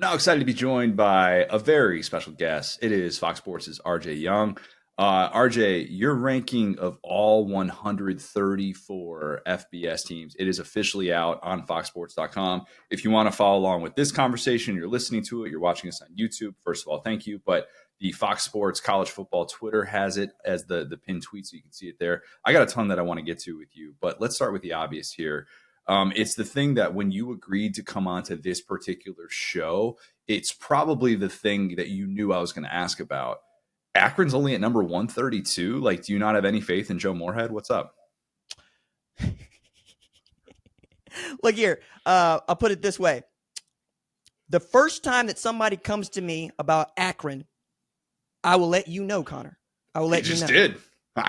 Now excited to be joined by a very special guest. It is Fox Sports' RJ Young. RJ, your ranking of all 134 FBS teams, it is officially out on foxsports.com. If you want to follow along with this conversation, you're listening to it, you're watching us on YouTube, first of all, thank you. But the Fox Sports College Football Twitter has it as the pinned tweet, so you can see it there. I got a ton that I want to get to with you, but let's start with the obvious here. It's the thing that when you agreed to come onto this particular show, it's probably the thing that you knew I was going to ask about. Akron's only at number 132. Like, do you not have any faith in Joe Moorhead? What's up? Look here. I'll put it this way. The first time that somebody comes to me about Akron, I will let you know, Connor. I will let you know. You just did.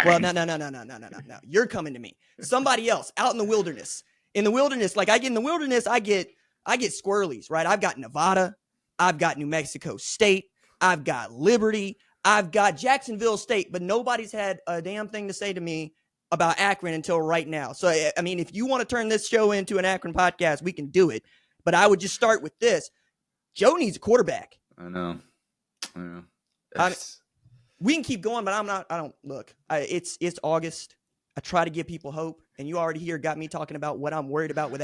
Well, no. You're coming to me. Somebody else out in the wilderness. In the wilderness, like I get in the wilderness, I get squirrelies, right? I've got Nevada. I've got New Mexico State. I've got Liberty. I've got Jacksonville State, but nobody's had a damn thing to say to me about Akron until right now. So, I mean, if you want to turn this show into an Akron podcast, we can do it. But I would just start with this. Joe needs a quarterback. I know. We can keep going, but it's August. I try to give people hope, and you already here got me talking about what I'm worried about with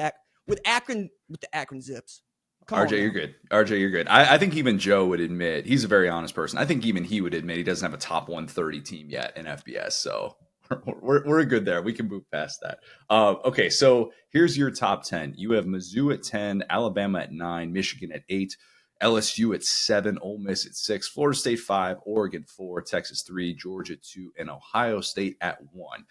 Akron, with the Akron Zips. RJ, you're good. RJ, you're good. I think even Joe would admit, he's a very honest person. I think even he would admit he doesn't have a top 130 team yet in FBS. So we're good there. We can move past that. Okay, so here's your top 10. You have Mizzou at 10, Alabama at 9, Michigan at 8, LSU at 7, Ole Miss at 6, Florida State 5, Oregon 4, Texas 3, Georgia 2, and Ohio State at 1.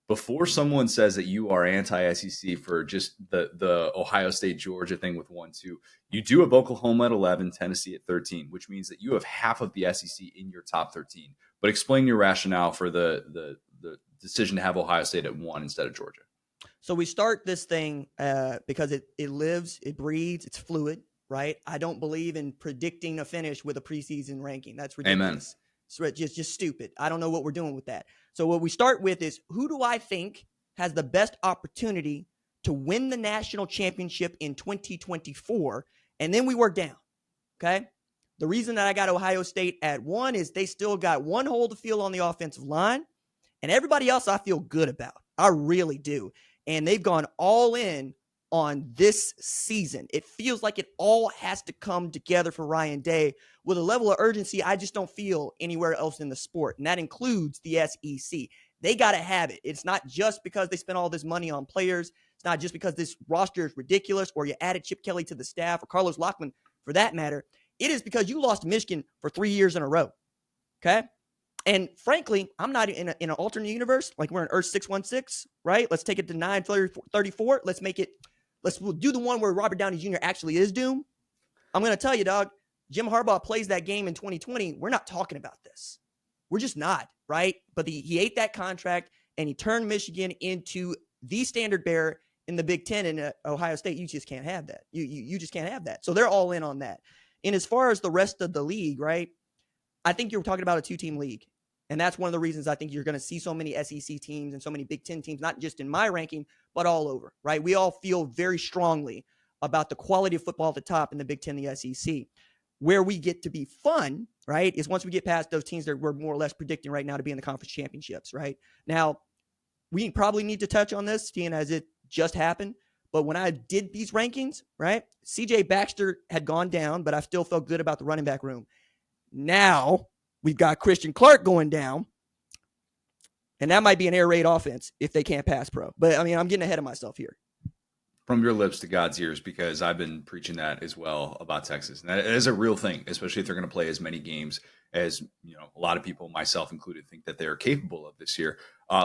Before someone says that you are anti-SEC for just the Ohio State, Georgia thing with 1-2, you do have Oklahoma at 11, Tennessee at 13, which means that you have half of the SEC in your top 13. But explain your rationale for the decision to have Ohio State at 1 instead of Georgia. So we start this thing because it lives, it breathes, it's fluid, right? I don't believe in predicting a finish with a preseason ranking. That's ridiculous. Amen. So just stupid. I don't know what we're doing with that. So what we start with is, who do I think has the best opportunity to win the national championship in 2024? And then we work down, okay? The reason that I got Ohio State at 1 is they still got one hole to fill on the offensive line, and everybody else I feel good about. I really do. And they've gone all in on this season. It feels like it all has to come together for Ryan Day with a level of urgency I just don't feel anywhere else in the sport, and that includes the SEC. They got to have it. It's not just because they spent all this money on players. It's not just because this roster is ridiculous or you added Chip Kelly to the staff or Carlos Lockman for that matter. It is because you lost to Michigan for 3 years in a row, okay? And frankly, I'm not in an alternate universe. Like, we're in Earth 616, right? Let's take it to 934. Let's do the one where Robert Downey Jr. actually is Doom. I'm going to tell you, dog, Jim Harbaugh plays that game in 2020. We're not talking about this. We're just not, right? But he ate that contract, and he turned Michigan into the standard bearer in the Big Ten. And Ohio State, you just can't have that. You just can't have that. So they're all in on that. And as far as the rest of the league, right, I think you're talking about a two-team league. And that's one of the reasons I think you're going to see so many SEC teams and so many Big Ten teams, not just in my ranking, but all over, right? We all feel very strongly about the quality of football at the top in the Big Ten, the SEC. Where we get to be fun, right, is once we get past those teams that we're more or less predicting right now to be in the conference championships, right? Now, we probably need to touch on this, seeing as it just happened. But when I did these rankings, right, C.J. Baxter had gone down, but I still felt good about the running back room. Now we've got Christian Clark going down, and that might be an air raid offense if they can't pass pro. But, I mean, I'm getting ahead of myself here. From your lips to God's ears, because I've been preaching that as well about Texas. And that is a real thing, especially if they're going to play as many games as, you know, a lot of people, myself included, think that they're capable of this year.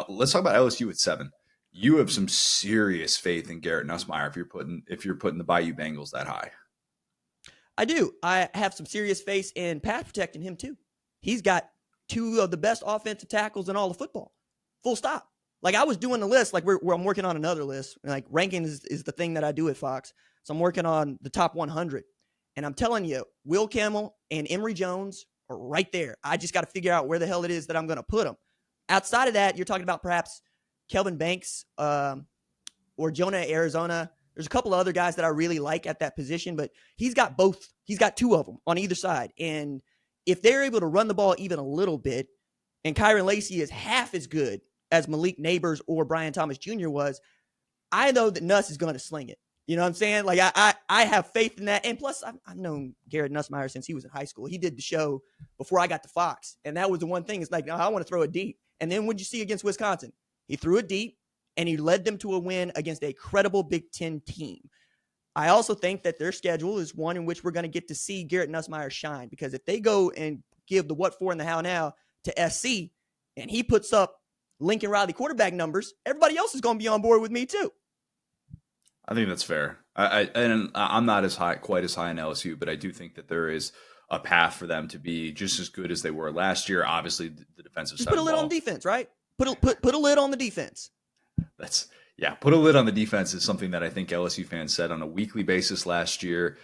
Let's talk about LSU at 7. You have some serious faith in Garrett Nussmeier if you're putting the Bayou Bengals that high. I do. I have some serious faith in pass protecting him too. He's got 2 of the best offensive tackles in all of football. Full stop. Like, I was doing the list, like I'm working on another list. Like, ranking is the thing that I do at Fox. So I'm working on the top 100. And I'm telling you, Will Campbell and Emory Jones are right there. I just got to figure out where the hell it is that I'm going to put them. Outside of that, you're talking about perhaps Kelvin Banks or Jonah, Arizona. There's a couple of other guys that I really like at that position, but he's got both. He's got two of them on either side. And if they're able to run the ball even a little bit, and Kyron Lacy is half as good as Malik Neighbors or Brian Thomas Jr. was, I know that Nuss is going to sling it. You know what I'm saying? Like, I have faith in that. And plus, I've known Garrett Nussmeier since he was in high school. He did the show before I got to Fox. And that was the one thing. It's like, no, I want to throw it deep. And then what'd you see against Wisconsin? He threw it deep, and he led them to a win against a credible Big Ten team. I also think that their schedule is one in which we're going to get to see Garrett Nussmeier shine. Because if they go and give the what for and the how now to SC, and he puts up Lincoln Riley quarterback numbers, everybody else is going to be on board with me too. I think that's fair. I'm not quite as high in LSU, but I do think that there is a path for them to be just as good as they were last year. Obviously, the defensive just side. Put a lid on defense, right? Put a lid on the defense. Put a lid on the defense is something that I think LSU fans said on a weekly basis last year.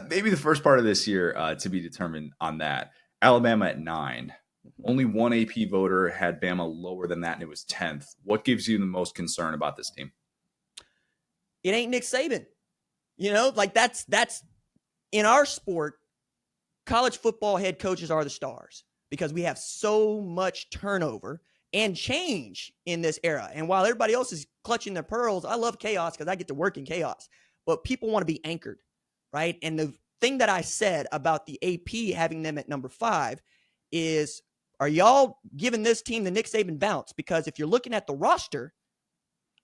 Maybe the first part of this year to be determined on that. Alabama at 9. Only one AP voter had Bama lower than that, and it was 10th. What gives you the most concern about this team? It ain't Nick Saban. You know, like that's in our sport, college football head coaches are the stars because we have so much turnover and change in this era. And while everybody else is clutching their pearls, I love chaos because I get to work in chaos. But people want to be anchored, right? And the thing that I said about the AP having them at number 5 is, are y'all giving this team the Nick Saban bounce? Because if you're looking at the roster,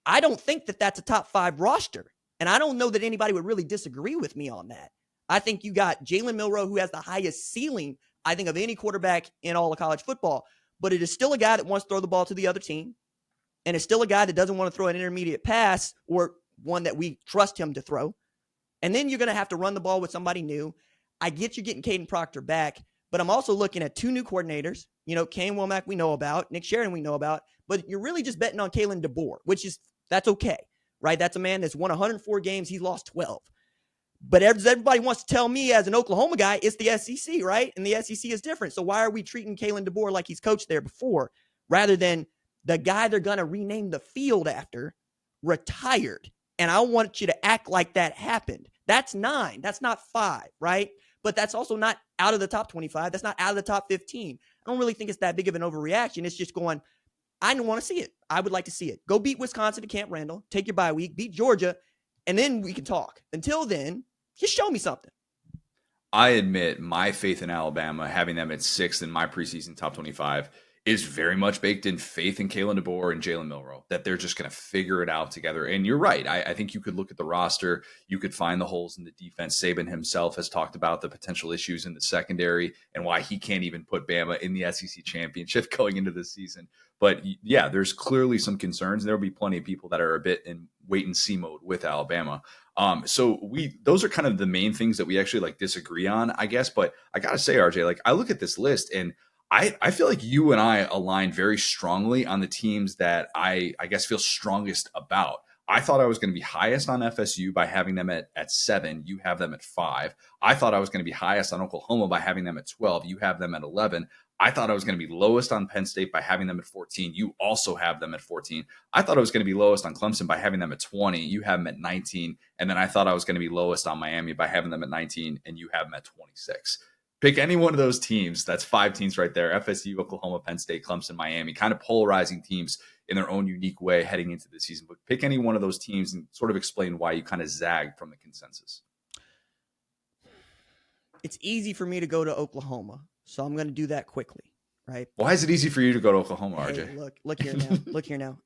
I don't think that that's a top 5 roster. And I don't know that anybody would really disagree with me on that. I think you got Jalen Milroe, who has the highest ceiling, I think, of any quarterback in all of college football. But it is still a guy that wants to throw the ball to the other team. And it's still a guy that doesn't want to throw an intermediate pass or one that we trust him to throw. And then you're going to have to run the ball with somebody new. I get you getting Caden Proctor back, but I'm also looking at 2 new coordinators. You know, Kane Womack we know about, Nick Sheridan we know about, but you're really just betting on Kalen DeBoer, that's okay, right? That's a man that's won 104 games. He's lost 12. But as everybody wants to tell me as an Oklahoma guy, it's the SEC, right? And the SEC is different. So why are we treating Kalen DeBoer like he's coached there before rather than the guy they're going to rename the field after retired? And I want you to act like that happened. That's 9. That's not 5, right? But that's also not out of the top 25. That's not out of the top 15. I don't really think it's that big of an overreaction. It's just going, I don't want to see it. I would like to see it. Go beat Wisconsin at Camp Randall. Take your bye week. Beat Georgia. And then we can talk. Until then, just show me something. I admit my faith in Alabama, having them at 6th in my preseason top 25, is very much baked in faith in Kalen DeBoer and Jalen Milroe, that they're just going to figure it out together. And you're right. I think you could look at the roster. You could find the holes in the defense. Saban himself has talked about the potential issues in the secondary and why he can't even put Bama in the SEC championship going into this season. But yeah, there's clearly some concerns. There'll be plenty of people that are a bit in wait and see mode with Alabama. So those are kind of the main things that we actually disagree on, I guess. But I got to say, RJ, I look at this list and I feel like you and I align very strongly on the teams that I guess feel strongest about. I thought I was going to be highest on FSU by having them at 7. You have them at 5. I thought I was going to be highest on Oklahoma by having them at 12. You have them at 11. I thought I was going to be lowest on Penn State by having them at 14. You also have them at 14. I thought I was going to be lowest on Clemson by having them at 20. You have them at 19. And then I thought I was going to be lowest on Miami by having them at 19. And you have them at 26. Pick any one of those teams. That's 5 teams right there. FSU, Oklahoma, Penn State, Clemson, Miami. Kind of polarizing teams in their own unique way heading into the season. But pick any one of those teams and sort of explain why you kind of zagged from the consensus. It's easy for me to go to Oklahoma, so I'm going to do that quickly, right? Why is it easy for you to go to Oklahoma, RJ? Hey, look here now. Look here now.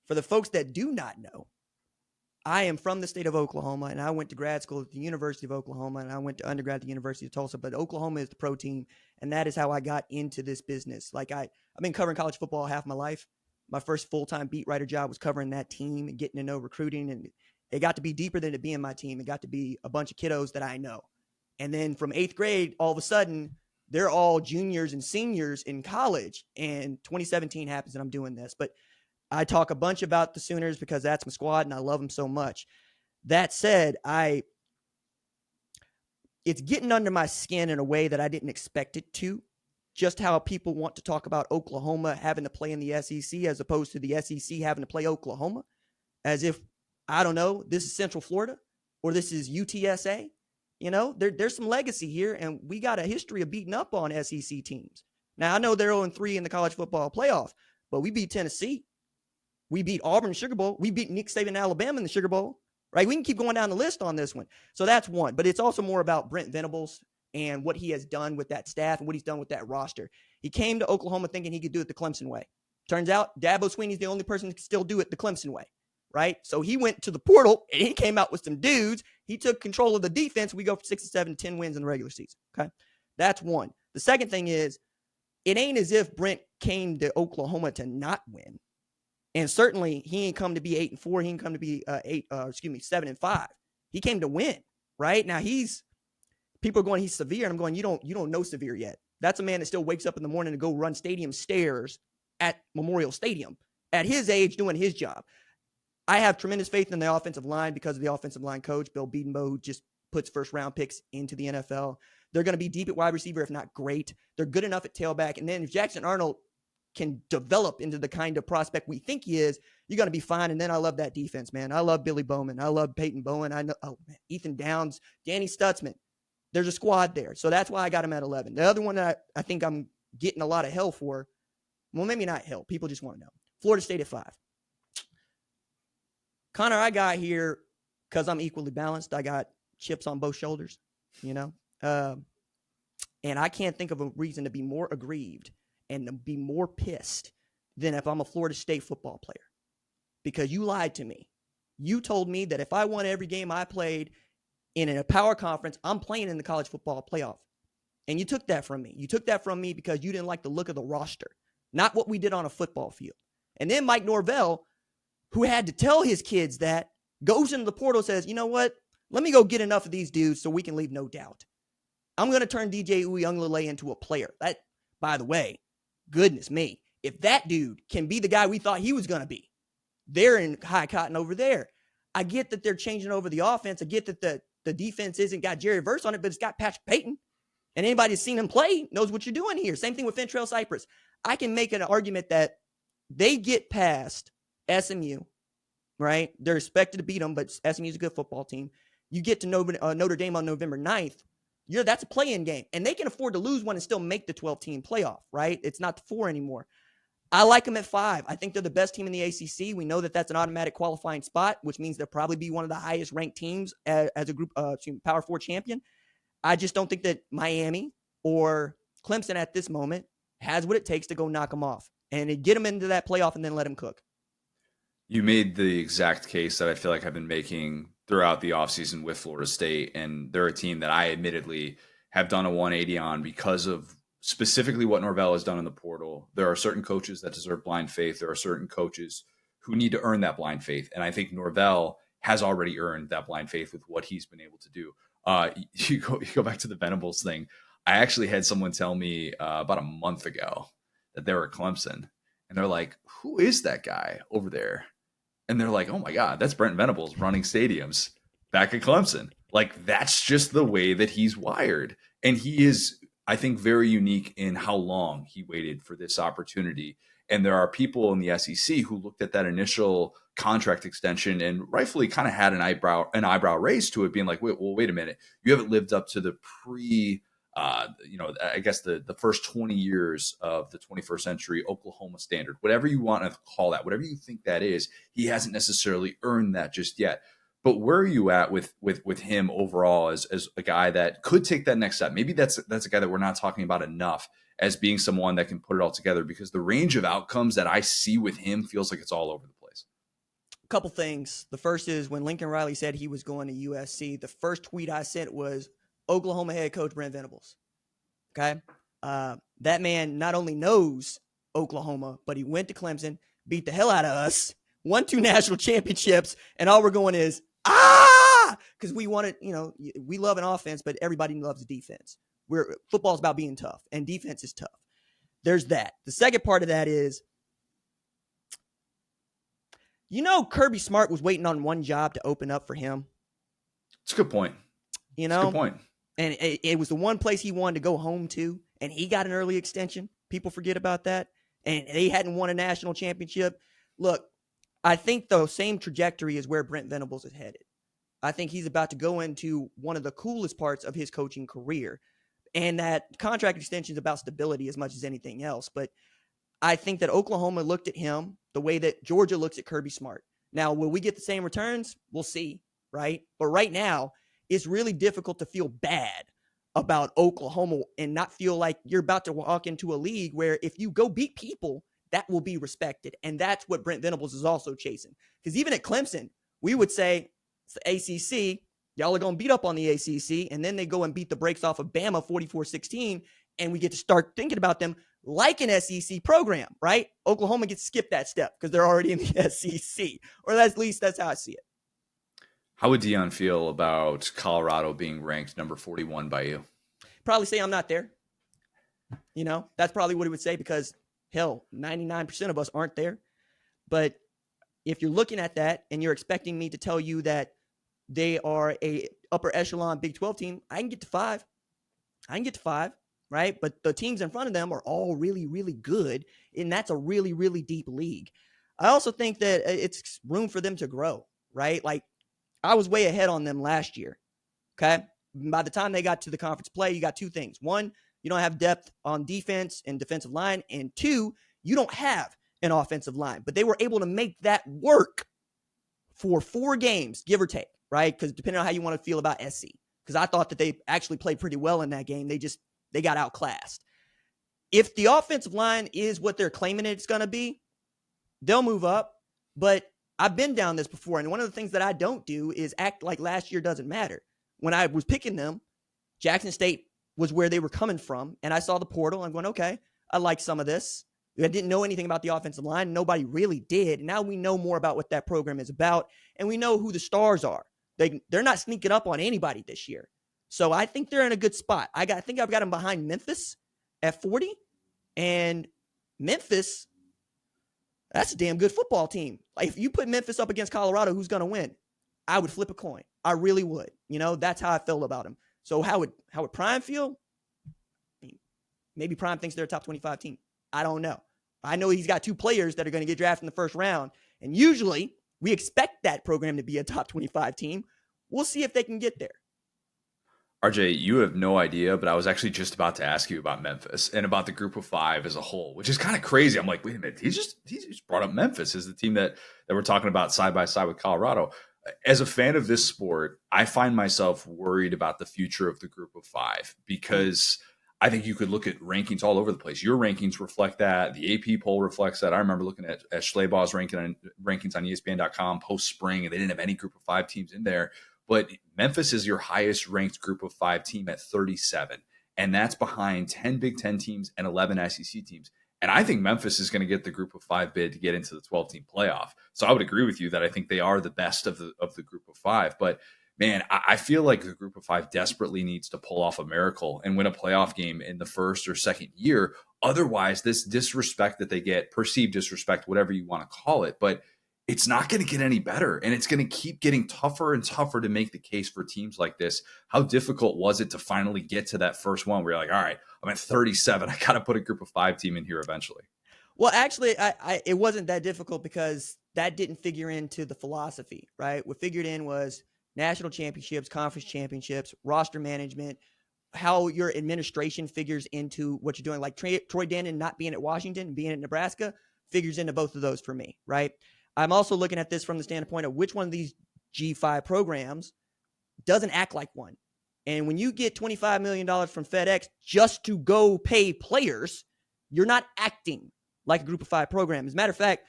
For the folks that do not know, I am from the state of Oklahoma, and I went to grad school at the University of Oklahoma, and I went to undergrad at the University of Tulsa. But Oklahoma is the pro team, and that is how I got into this business. I've been covering college football half my life. My first full-time beat writer job was covering that team and getting to know recruiting, and it got to be deeper than it being my team. It got to be a bunch of kiddos that I know. And then from 8th grade, all of a sudden, they're all juniors and seniors in college, and 2017 happens, and I'm doing this. But I talk a bunch about the Sooners because that's my squad and I love them so much. That said, it's getting under my skin in a way that I didn't expect it to. Just how people want to talk about Oklahoma having to play in the SEC as opposed to the SEC having to play Oklahoma, as if I don't know. This is Central Florida or this is UTSA. There's some legacy here, and we got a history of beating up on SEC teams. Now, I know they're 0-3 in the college football playoff, but we beat Tennessee. We beat Auburn in the Sugar Bowl. We beat Nick Saban, Alabama in the Sugar Bowl, right? We can keep going down the list on this one. So that's one. But it's also more about Brent Venables and what he has done with that staff and what he's done with that roster. He came to Oklahoma thinking he could do it the Clemson way. Turns out Dabo Swinney's the only person who can still do it the Clemson way, right? So he went to the portal, and he came out with some dudes. He took control of the defense. We go for 6 and 7, 10 wins in the regular season, okay? That's one. The second thing is, it ain't as if Brent came to Oklahoma to not win. And certainly he ain't come to be 8-4. He ain't come to be 7-5. He came to win, right? Now people are going, he's severe. And I'm going, you don't know severe yet. That's a man that still wakes up in the morning to go run stadium stairs at Memorial Stadium at his age doing his job. I have tremendous faith in the offensive line because of the offensive line coach, Bill Bedenbaugh, who just puts first-round picks into the NFL. They're going to be deep at wide receiver, if not great. They're good enough at tailback. And then if Jackson Arnold can develop into the kind of prospect we think he is, you're going to be fine. And then I love that defense, man. I love Billy Bowman. I love Peyton Bowen. I know Ethan Downs, Danny Stutzman. There's a squad there. So that's why I got him at 11. The other one that I think I'm getting a lot of hell for, well, maybe not hell. People just want to know. Florida State at 5. Connor, I got here because I'm equally balanced. I got chips on both shoulders, and I can't think of a reason to be more aggrieved and to be more pissed than if I'm a Florida State football player, because you lied to me. You told me that if I won every game I played in a power conference, I'm playing in the college football playoff. And you took that from me. You took that from me because you didn't like the look of the roster, not what we did on a football field. And then Mike Norvell, who had to tell his kids that, goes into the portal, says, you know what? Let me go get enough of these dudes so we can leave no doubt. I'm going to turn DJ Uiagalelei into a player. That, by the way, goodness me, if that dude can be the guy we thought he was going to be, they're in high cotton over there. I get that they're changing over the offense. I get that the defense isn't got Jerry Verse on it, but it's got Patrick Payton. And anybody who's seen him play knows what you're doing here. Same thing with Fentrell Cypress. I can make an argument that they get past SMU, right? They're expected to beat them, but SMU's a good football team. You get to Notre Dame on November 9th. That's a play-in game. And they can afford to lose one and still make the 12-team playoff, right? It's not the 4 anymore. I like them at 5. I think they're the best team in the ACC. We know that that's an automatic qualifying spot, which means they'll probably be one of the highest-ranked teams as a group, Power 4 champion. I just don't think that Miami or Clemson at this moment has what it takes to go knock them off and get them into that playoff and then let them cook. You made the exact case that I feel like I've been making throughout the offseason with Florida State, and they're a team that I admittedly have done a 180 on because of specifically what Norvell has done in the portal. There are certain coaches that deserve blind faith. There are certain coaches who need to earn that blind faith, and I think Norvell has already earned that blind faith with what he's been able to do. You go back to the Venables thing. I actually had someone tell me about a month ago that they were at Clemson, and they're like, who is that guy over there? And they're like, oh my God, that's Brent Venables running stadiums back at Clemson. Like, that's just the way that he's wired. And he is, I think, very unique in how long he waited for this opportunity. And there are people in the SEC who looked at that initial contract extension and rightfully kind of had an eyebrow raised to it, being like, wait a minute, you haven't lived up to the I guess the first 20 years of the 21st century Oklahoma standard, whatever you want to call that, whatever you think that is. He hasn't necessarily earned that just yet. But where are you at with him overall as a guy that could take that next step? Maybe that's a guy that we're not talking about enough as being someone that can put it all together, because the range of outcomes that I see with him feels like it's all over the place. A couple things. The first is when Lincoln Riley said he was going to USC, the first tweet I sent was Oklahoma head coach Brent Venables. Okay. That man not only knows Oklahoma, but he went to Clemson, beat the hell out of us, won 2 national championships. And all we're going is, because we wanted, we love an offense, but everybody loves a defense. Football's about being tough, and defense is tough. There's that. The second part of that is, Kirby Smart was waiting on one job to open up for him. It's a good point. It's a good point. And it was the one place he wanted to go home to, and he got an early extension. People forget about that. And they hadn't won a national championship. Look, I think the same trajectory is where Brent Venables is headed. I think he's about to go into one of the coolest parts of his coaching career. And that contract extension is about stability as much as anything else. But I think that Oklahoma looked at him the way that Georgia looks at Kirby Smart. Now, will we get the same returns? We'll see, right? But right now, it's really difficult to feel bad about Oklahoma and not feel like you're about to walk into a league where if you go beat people, that will be respected. And that's what Brent Venables is also chasing. Because even at Clemson, we would say it's the ACC. Y'all are going to beat up on the ACC. And then they go and beat the brakes off of Bama 44-16. And we get to start thinking about them like an SEC program, right? Oklahoma gets skipped that step because they're already in the SEC. Or at least that's how I see it. How would Dion feel about Colorado being ranked number 41 by you? Probably say I'm not there. You know, that's probably what he would say because, hell, 99% of us aren't there. But if you're looking at that and you're expecting me to tell you that they are a upper echelon Big 12 team, I can get to 5. Right? But the teams in front of them are all really, really good. And that's a really, really deep league. I also think that it's room for them to grow, right? Like, I was way ahead on them last year. Okay. By the time they got to the conference play, you got two things. One, you don't have depth on defense and defensive line. And two, you don't have an offensive line. But they were able to make that work for 4 games, give or take, right? Because depending on how you want to feel about SC. Because I thought that they actually played pretty well in that game. They got outclassed. If the offensive line is what they're claiming it's going to be, they'll move up. But I've been down this before, and one of the things that I don't do is act like last year doesn't matter. When I was picking them, Jackson State was where they were coming from, and I saw the portal. I'm going, okay, I like some of this. I didn't know anything about the offensive line. Nobody really did. Now we know more about what that program is about, and we know who the stars are. They're not sneaking up on anybody this year. So I think they're in a good spot. I think I've got them behind Memphis at 40, and Memphis, that's a damn good football team. Like if you put Memphis up against Colorado, who's going to win? I would flip a coin. I really would. You know, that's how I feel about them. So how would Prime feel? I mean, maybe Prime thinks they're a top 25 team. I don't know. I know he's got 2 players that are going to get drafted in the first round. And usually we expect that program to be a top 25 team. We'll see if they can get there. RJ, you have no idea, but I was actually just about to ask you about Memphis and about the group of 5 as a whole, which is kind of crazy. I'm like, wait a minute, he's just brought up Memphis as the team that we're talking about side by side with Colorado. As a fan of this sport, I find myself worried about the future of the group of 5 because I think you could look at rankings all over the place. Your rankings reflect that. The AP poll reflects that. I remember looking at Schlabaugh's rankings on ESPN.com post-spring, and they didn't have any group of 5 teams in there. But Memphis is your highest ranked group of 5 team at 37. And that's behind 10 Big Ten teams and 11 SEC teams. And I think Memphis is going to get the group of 5 bid to get into the 12-team playoff. So I would agree with you that I think they are the best of the group of 5. But man, I feel like the group of 5 desperately needs to pull off a miracle and win a playoff game in the first or second year. Otherwise, this disrespect that they get, perceived disrespect, whatever you want to call it, but it's not going to get any better, and it's going to keep getting tougher and tougher to make the case for teams like this. How difficult was it to finally get to that first one where you're like, all right, I'm at 37. I got to put a group of 5 team in here eventually. Well, actually, it wasn't that difficult because that didn't figure into the philosophy, right? What figured in was national championships, conference championships, roster management, how your administration figures into what you're doing. Like Troy Denton not being at Washington and being at Nebraska figures into both of those for me, right? I'm also looking at this from the standpoint of which one of these G5 programs doesn't act like one. And when you get $25 million from FedEx just to go pay players, you're not acting like a group of 5 program. As a matter of fact,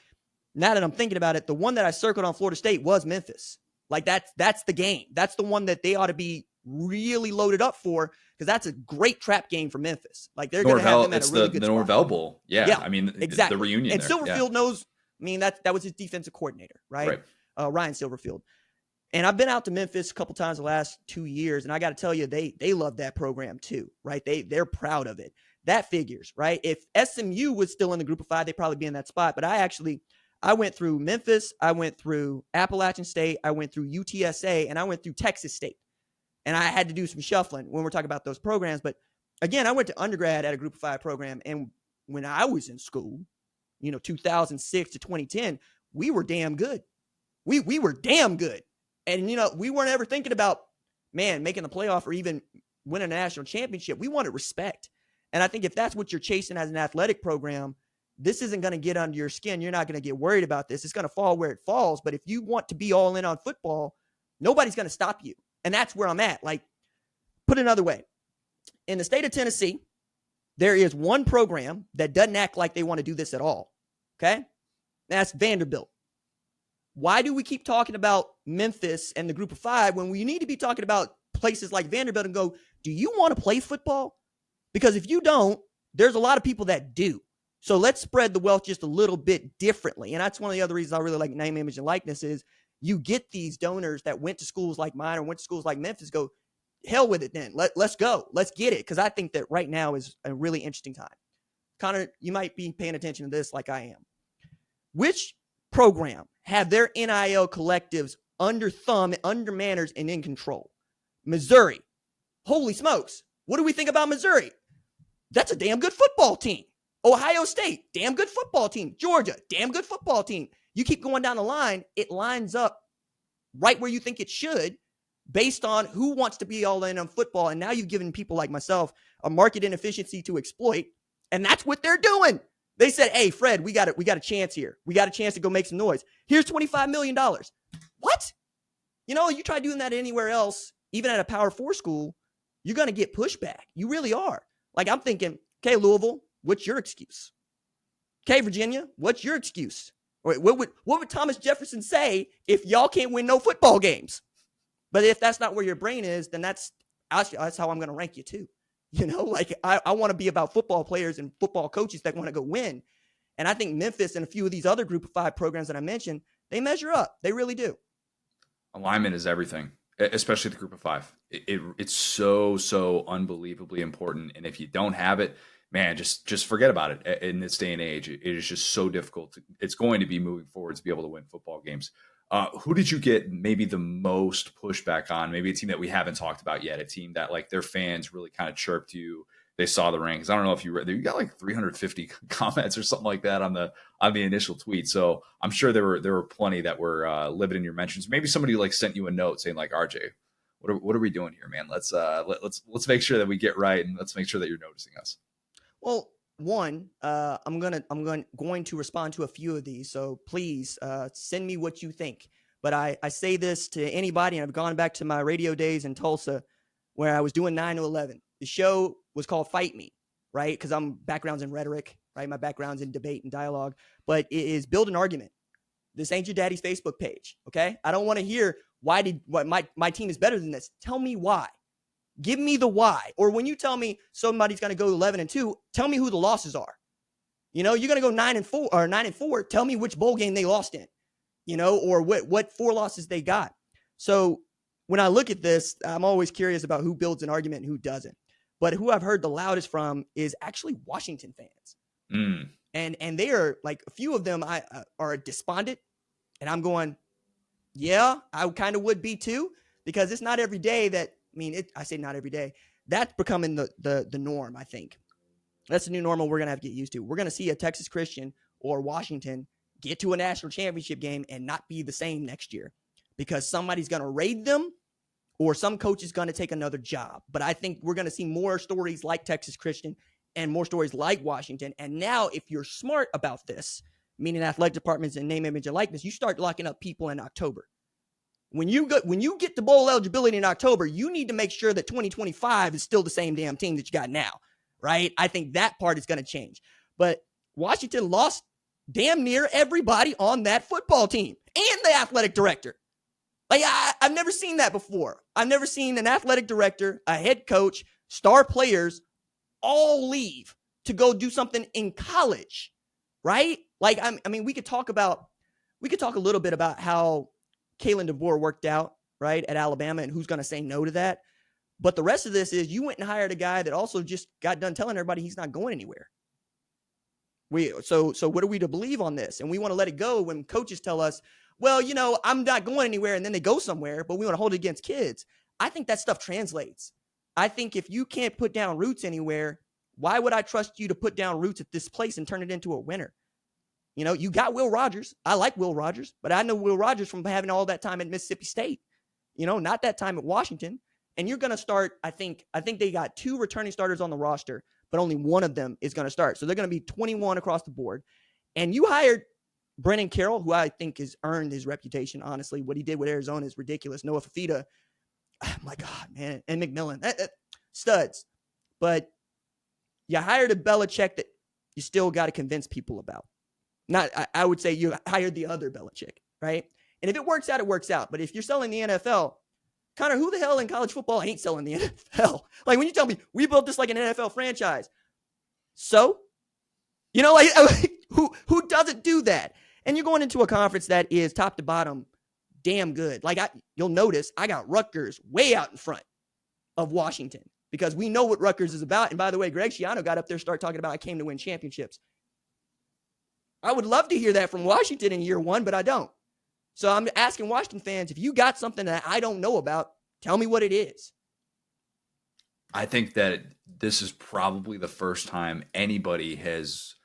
now that I'm thinking about it, the one that I circled on Florida State was Memphis. Like that's the game. That's the one that they ought to be really loaded up for because that's a great trap game for Memphis. Like they're going to have them at a really good spot. It's the Norvell Bowl. Yeah. I mean, exactly. The reunion. And Silverfield knows. I mean, that was his defensive coordinator, right? Ryan Silverfield. And I've been out to Memphis a couple times the last 2 years, and I got to tell you, they love that program too, right? They're proud of it. That figures, right? If SMU was still in the group of 5, they'd probably be in that spot. But I went through Memphis, I went through Appalachian State, I went through UTSA, and I went through Texas State. And I had to do some shuffling when we're talking about those programs. But again, I went to undergrad at a group of 5 program, and when I was in school, 2006 to 2010, we were damn good. We were damn good. And, we weren't ever thinking about, man, making the playoff or even winning a national championship. We wanted respect. And I think if that's what you're chasing as an athletic program, this isn't going to get under your skin. You're not going to get worried about this. It's going to fall where it falls. But if you want to be all in on football, nobody's going to stop you. And that's where I'm at. Like, put it another way. In the state of Tennessee, there is one program that doesn't act like they want to do this at all. Okay? That's Vanderbilt. Why do we keep talking about Memphis and the Group of Five when we need to be talking about places like Vanderbilt and go, do you want to play football? Because if you don't, there's a lot of people that do. So let's spread the wealth just a little bit differently. And that's one of the other reasons I really like name, image, and likeness is you get these donors that went to schools like mine or went to schools like Memphis go, hell with it then. Let's go. Let's get it. Because I think that right now is a really interesting time. Connor, you might be paying attention to this like I am. Which program have their NIL collectives under thumb, under manners, and in control? Missouri. Holy smokes. What do we think about Missouri? That's a damn good football team. Ohio State, damn good football team. Georgia, damn good football team. You keep going down the line, it lines up right where you think it should based on who wants to be all in on football. And now you've given people like myself a market inefficiency to exploit. And that's what they're doing. They said, hey, Fred, we got a chance here. We got a chance to go make some noise. Here's $25 million. What? You try doing that anywhere else, even at a Power 4 school, you're going to get pushback. You really are. Like, I'm thinking, okay, Louisville, what's your excuse? Okay, Virginia, what's your excuse? Or what would Thomas Jefferson say if y'all can't win no football games? But if that's not where your brain is, then that's how I'm going to rank you too. I want to be about football players and football coaches that want to go win. And I think Memphis and a few of these other Group of Five programs that I mentioned, they measure up. They really do. Alignment is everything, especially the Group of Five. It's so unbelievably important. And if you don't have it, man, just forget about it. In this day and age, it is just so difficult. It's going to be moving forward to be able to win football games. Who did you get maybe the most pushback on? Maybe a team that we haven't talked about yet, a team that like their fans really kind of chirped you. They saw the rankings. I don't know if you read, you got like 350 comments or something like that on the initial tweet. So I'm sure there were plenty that were living in your mentions. Maybe somebody like sent you a note saying like, RJ, what are we doing here, man? Let's make sure that we get right, and let's make sure that you're noticing us. Well, one, I'm going to respond to a few of these. So please send me what you think. But I say this to anybody, and I've gone back to my radio days in Tulsa where I was doing 9 to 11. The show was called Fight Me, right? Because I'm background's in rhetoric, right? My background's in debate and dialogue, but it is build an argument. This ain't your daddy's Facebook page, okay? I don't want to hear why my team is better than this. Tell me why. Give me the why. Or when you tell me somebody's going to go 11-2, tell me who the losses are. You're going to go 9-4 or 9-4. Tell me which bowl game they lost in, or what 4 losses they got. So when I look at this, I'm always curious about who builds an argument and who doesn't. But who I've heard the loudest from is actually Washington fans. And they are like, a few of them are despondent. And I'm going, yeah, I kind of would be too, because it's not every day that, I say not every day. That's becoming the norm, I think. That's the new normal we're going to have to get used to. We're going to see a Texas Christian or Washington get to a national championship game and not be the same next year because somebody's going to raid them or some coach is going to take another job. But I think we're going to see more stories like Texas Christian and more stories like Washington. And now if you're smart about this, meaning athletic departments and name, image, and likeness, you start locking up people in October. When you get to bowl eligibility in October, you need to make sure that 2025 is still the same damn team that you got now, right? I think that part is going to change. But Washington lost damn near everybody on that football team and the athletic director. Like, I've never seen that before. I've never seen an athletic director, a head coach, star players all leave to go do something in college, right? Like, we could talk a little bit about how Kalen DeBoer worked out, right, at Alabama and who's going to say no to that. But the rest of this is you went and hired a guy that also just got done telling everybody he's not going anywhere. So what are we to believe on this? And we want to let it go when coaches tell us, well, I'm not going anywhere, and then they go somewhere, but we want to hold it against kids. I think that stuff translates. I think if you can't put down roots anywhere, why would I trust you to put down roots at this place and turn it into a winner? You know, you got Will Rogers. I like Will Rogers, but I know Will Rogers from having all that time at Mississippi State, you know, not that time at Washington. And you're going to start, I think they got 2 returning starters on the roster, but only one of them is going to start. So they're going to be 21 across the board. And you hired Brennan Carroll, who I think has earned his reputation, honestly. What he did with Arizona is ridiculous. Noah Fafita, oh my God, man. And McMillan, studs. But you hired a Belichick that you still got to convince people about. I would say you hired the other Belichick, right? And if it works out, it works out. But if you're selling the NFL, Connor, who the hell in college football ain't selling the NFL? Like when you tell me we built this like an NFL franchise. So, you know, like who doesn't do that? And you're going into a conference that is top to bottom damn good. Like you'll notice I got Rutgers way out in front of Washington because we know what Rutgers is about. And by the way, Greg Schiano got up there, start talking about I came to win championships. I would love to hear that from Washington in year 1, but I don't. So I'm asking Washington fans, if you got something that I don't know about, tell me what it is. I think that this is probably the first time anybody has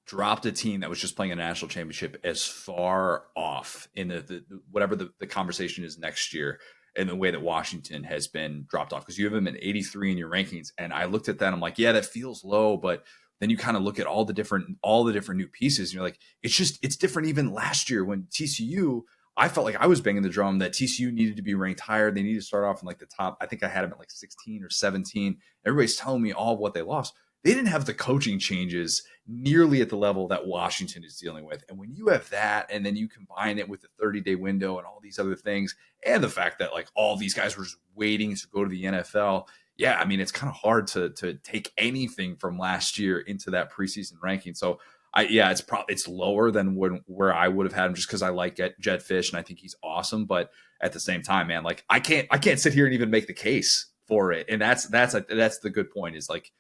dropped a team that was just playing a national championship as far off in the whatever the conversation is next year in the way that Washington has been dropped off. Because you have them at 83 in your rankings. And I looked at that and I'm like, yeah, that feels low, but then you kind of look at all the different new pieces and you're like, it's different. Even last year when TCU, I felt like I was banging the drum that TCU needed to be ranked higher. They needed to start off in like the top. I think I had them at like 16 or 17. Everybody's telling me all of what they lost. They didn't have the coaching changes nearly at the level that Washington is dealing with. And when you have that, and then you combine it with the 30-day window and all these other things, and the fact that like all these guys were just waiting to go to the NFL. Yeah, I mean, it's kind of hard to take anything from last year into that preseason ranking. So it's lower than where I would have had him just because I like Jedd Fisch and I think he's awesome. But at the same time, man, like I can't sit here and even make the case for it. And that's the good point is like,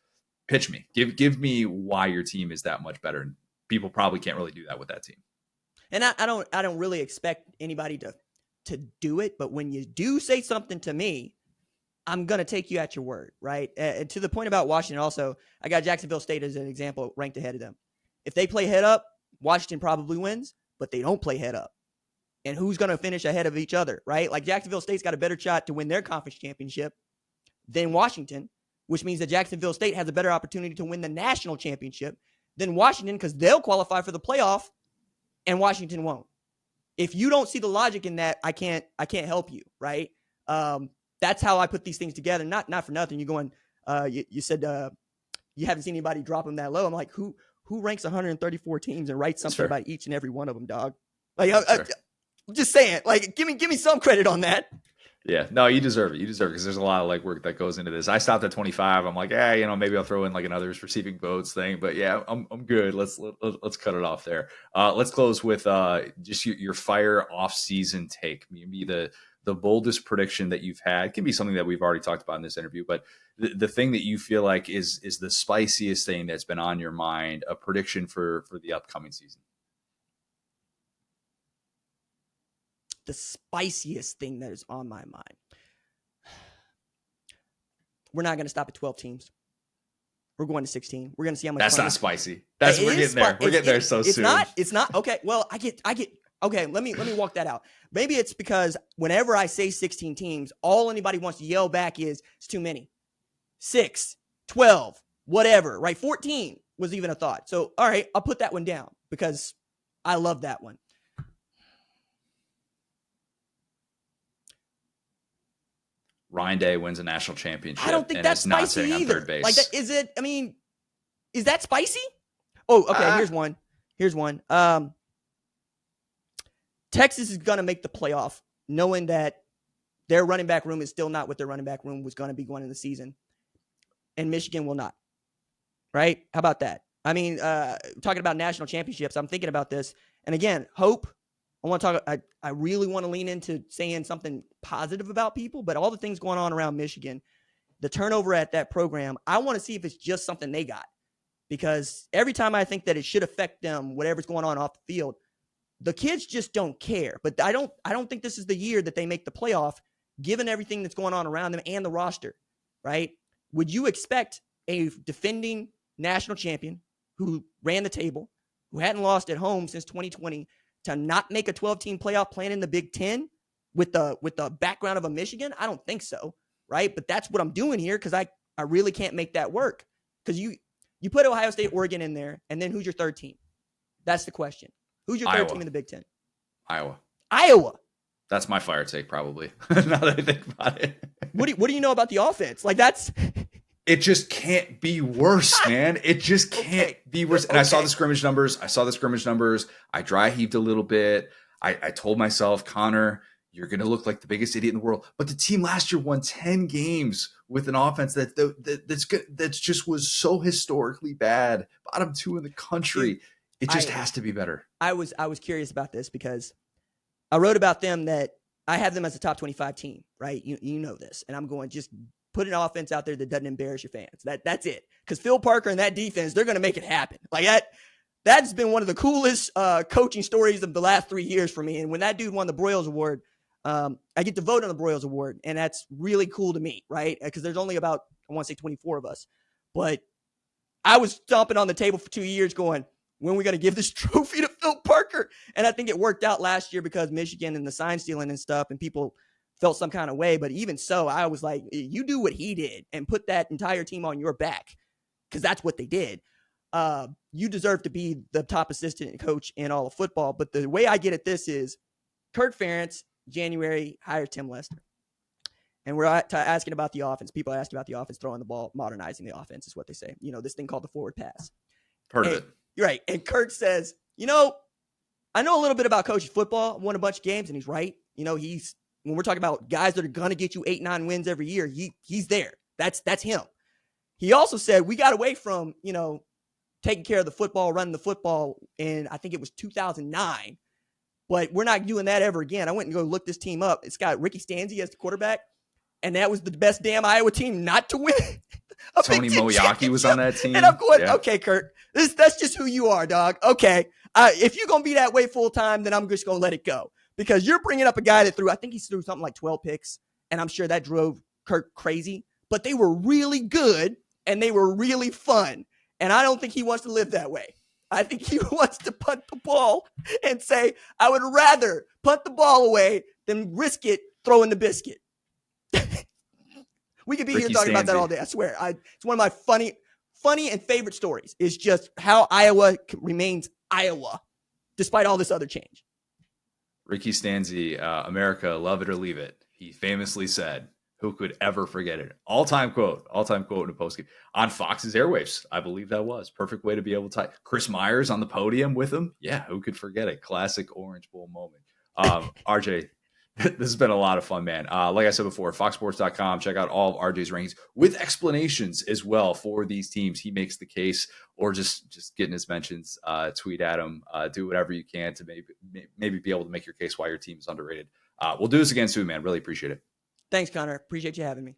pitch me, give me why your team is that much better. And people probably can't really do that with that team. And I don't really expect anybody to do it. But when you do say something to me, I'm going to take you at your word, right? And to the point about Washington also, I got Jacksonville State as an example ranked ahead of them. If they play head up, Washington probably wins, but they don't play head up. And who's going to finish ahead of each other, right? Like Jacksonville State's got a better shot to win their conference championship than Washington, which means that Jacksonville State has a better opportunity to win the national championship than Washington because they'll qualify for the playoff and Washington won't. If you don't see the logic in that, I can't help you, right? That's how I put these things together. Not for nothing. You're going, you said you haven't seen anybody drop them that low. I'm like, who ranks 134 teams and writes something about each and every one of them, dog? Like, I'm just saying, like, give me some credit on that. Yeah, no, you deserve it. You deserve it because there's a lot of like work that goes into this. I stopped at 25. I'm like, maybe I'll throw in like another receiving votes thing, but yeah, I'm good. Let's cut it off there. Let's close with just your fire off season take. Maybe the boldest prediction that you've had. It can be something that we've already talked about in this interview, but the thing that you feel like is the spiciest thing that's been on your mind, a prediction for the upcoming season. The spiciest thing that is on my mind. We're not going to stop at 12 teams. We're going to 16. We're going to see how much. That's not spicy. We're getting there. We're getting there so soon. It's not. Okay. Well, I get. Okay. Let me walk that out. Maybe it's because whenever I say 16 teams, all anybody wants to yell back is it's too many. 6, 12, whatever, right? 14 was even a thought. So, all right, I'll put that one down because I love that one. Ryan Day wins a national championship. I don't think that's spicy not either. On third base. Like, is that spicy? Oh, okay. Here's one. Texas is going to make the playoff, knowing that their running back room is still not what their running back room was going to be going in the season, and Michigan will not. Right? How about that? I mean, talking about national championships, I'm thinking about this, and again, hope. I really want to lean into saying something positive about people, but all the things going on around Michigan, the turnover at that program, I want to see if it's just something they got. Because every time I think that it should affect them, whatever's going on off the field, the kids just don't care. But I don't think this is the year that they make the playoff, given everything that's going on around them and the roster, right? Would you expect a defending national champion who ran the table, who hadn't lost at home since 2020 to not make a 12-team playoff playing in the Big Ten with the background of a Michigan? I don't think so, right? But that's what I'm doing here because I really can't make that work. Because you put Ohio State, Oregon in there, and then who's your third team? That's the question. Who's your third team in the Big Ten? Iowa. That's my fire take, probably. Now that I think about it. What do you know about the offense? Like, that's it just can't be worse, man. It just can't be worse. And I saw the scrimmage numbers. I dry heaved a little bit. I told myself, Connor, you're going to look like the biggest idiot in the world. But the team last year won 10 games with an offense that's just was so historically bad. Bottom 2 in the country. It just has to be better. I was curious about this because I wrote about them that I have them as a top 25 team, right? You know this. And I'm going, just put an offense out there that doesn't embarrass your fans. That's it. Because Phil Parker and that defense, they're going to make it happen. Like that's been one of the coolest coaching stories of the last 3 years for me. And when that dude won the Broyles Award, I get to vote on the Broyles Award, and that's really cool to me, right? Because there's only about, I want to say 24 of us. But I was stomping on the table for 2 years going, when are we going to give this trophy to Phil Parker? And I think it worked out last year because Michigan and the sign stealing and stuff, and people felt some kind of way. But even so, I was like, you do what he did and put that entire team on your back, because that's what they did. You deserve to be the top assistant coach in all of football. But the way I get at this is Kirk Ferentz, January, hired Tim Lester. And we're asking about the offense. People ask about the offense, throwing the ball, modernizing the offense is what they say. This thing called the forward pass. Heard of it. You're right. And Kirk says, I know a little bit about coaching football, won a bunch of games, and he's right. When we're talking about guys that are going to get you 8-9 wins every year, he's there. That's him. He also said we got away from, taking care of the football, running the football in, I think it was 2009. But we're not doing that ever again. I went and look this team up. It's got Ricky Stanzi as the quarterback, and that was the best damn Iowa team not to win. Tony Moyaki was on that team. And I'm going, okay, Kurt, that's just who you are, dog. Okay. If you're going to be that way full time, then I'm just going to let it go. Because you're bringing up a guy that I think he threw something like 12 picks, and I'm sure that drove Kurt crazy. But they were really good, and they were really fun. And I don't think he wants to live that way. I think he wants to punt the ball and say, I would rather punt the ball away than risk it throwing the biscuit. We could be here talking about that all day. I swear. It's one of my funny and favorite stories is just how Iowa remains Iowa despite all this other change. Ricky Stanzi, America, love it or leave it. He famously said, who could ever forget it? All-time quote in a postgame on Fox's airwaves. I believe that was perfect way to be able to tie. Chris Myers on the podium with him. Yeah, who could forget it? Classic Orange Bowl moment. RJ, this has been a lot of fun, man. Like I said before, foxsports.com. Check out all of RJ's rankings with explanations as well for these teams. He makes the case, or just getting his mentions. Tweet at him. Do whatever you can to maybe be able to make your case why your team is underrated. We'll do this again soon, man. Really appreciate it. Thanks, Connor. Appreciate you having me.